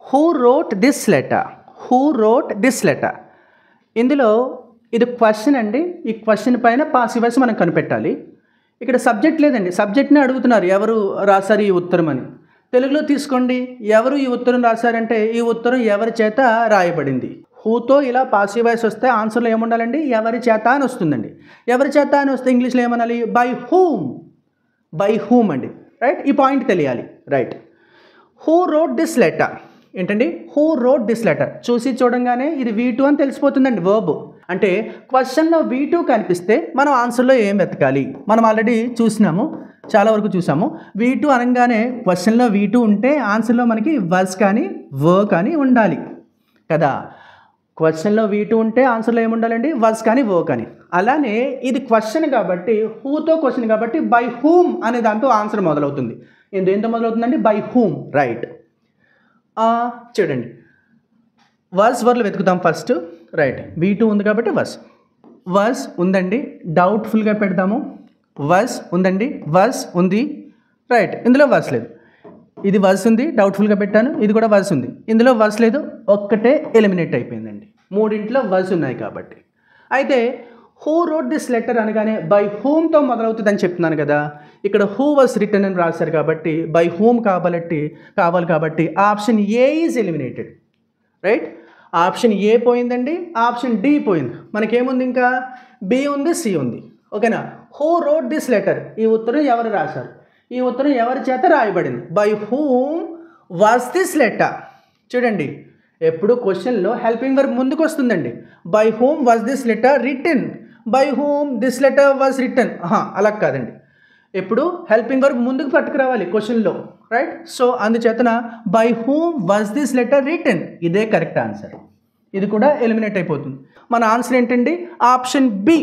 Who wrote this letter, who wrote this letter. ఇందులో ఇది question అండి. ఈ క్వశ్చన్ పైన పాసివ్ వాయిస్ మనం కనిపెట్టాలి. ఇక్కడ సబ్జెక్ట్ లేదండి, సబ్జెక్ట్ని అడుగుతున్నారు ఎవరు రాశారు ఈ ఉత్తరం అని. తెలుగులో తీసుకోండి, ఎవరు ఈ ఉత్తరం రాశారంటే ఈ ఉత్తరం ఎవరి చేత రాయబడింది. హూతో ఇలా పాసివ్ వాయిస్ వస్తే ఆన్సర్లో ఏముండాలండి, ఎవరి చేత అని వస్తుందండి. ఎవరి చేత అని వస్తే ఇంగ్లీష్లో ఏమనాలి, బై హూమ్, బై హూమ్ అండి. రైట్, ఈ పాయింట్ తెలియాలి. Right, who wrote this letter ఏంటండి, హూ రోట్ దిస్ లెటర్ చూసి చూడంగానే ఇది V2 అని తెలిసిపోతుందండి. వర్బ్ అంటే క్వశ్చన్లో V2 కనిపిస్తే మనం ఆన్సర్లో ఏం వెతకాలి. మనం ఆల్రెడీ చూసినాము, చాలా వరకు చూసాము. V2 అనగానే క్వశ్చన్లో V2 ఉంటే ఆన్సర్లో మనకి వర్స్ కానీ వర్క్ కానీ ఉండాలి కదా. క్వశ్చన్లో V2 ఉంటే ఆన్సర్లో ఏముండాలండి, వర్స్ కానీ వర్క్ కానీ. అలానే ఇది క్వశ్చన్ కాబట్టి, హూతో క్వశ్చన్ కాబట్టి బై హూమ్ అనే దాంతో ఆన్సర్ మొదలవుతుంది. దేంతో మొదలవుతుందండి, బై హూమ్. రైట్, చూడండి వర్స్ వర్లు వెతుకుతాం ఫస్ట్. రైట్, V2 ఉంది కాబట్టి వర్స్ ఉందండి, డౌట్ఫుల్గా పెడదాము. వర్స్ ఉందండి, వర్స్ ఉంది. రైట్, ఇందులో వర్స్ లేదు. ఇది వర్స్ ఉంది, డౌట్ఫుల్గా పెట్టాను. ఇది కూడా వర్స్ ఉంది, ఇందులో వర్స్ లేదు. ఒక్కటే ఎలిమినేట్ అయిపోయిందండి. మూడింట్లో వర్స్ ఉన్నాయి కాబట్టి. అయితే హూ రోట్ దిస్ లెటర్ అనగానే బై హూమ్తో మొదలవుతుందని చెప్తున్నాను కదా. ఇక్కడ హూ వాస్ రిటర్న్ అని రాశారు కాబట్టి బై హూమ్ కావాలి కాబట్టి option A is eliminated. Right, option A పోయిందండి, ఆప్షన్ డి పోయింది. మనకేముంది, ఇంకా బి ఉంది, సి ఉంది. ఓకేనా. హూ రోట్ దిస్ లెటర్, ఈ ఉత్తరం ఎవరు రాశారు, ఈ ఉత్తరం ఎవరి చేత రాయబడింది. By whom was this letter. చూడండి, ఎప్పుడు క్వశ్చన్లో హెల్పింగ్ వర్బ్ ముందుకు వస్తుందండి. By whom was this letter written, by whom this letter was written. అలా కాదండి, ఎప్పుడు హెల్పింగ్ వర్బ్ ముందుకు పట్టుకురావాలి క్వశ్చన్లో. రైట్, సో అందుచేతన by whom was this letter written, ఇదే కరెక్ట్ ఆన్సర్. ఇది కూడా ఎలిమినేట్ అయిపోతుంది. మన ఆన్సర్ ఏంటండి, ఆప్షన్ బి.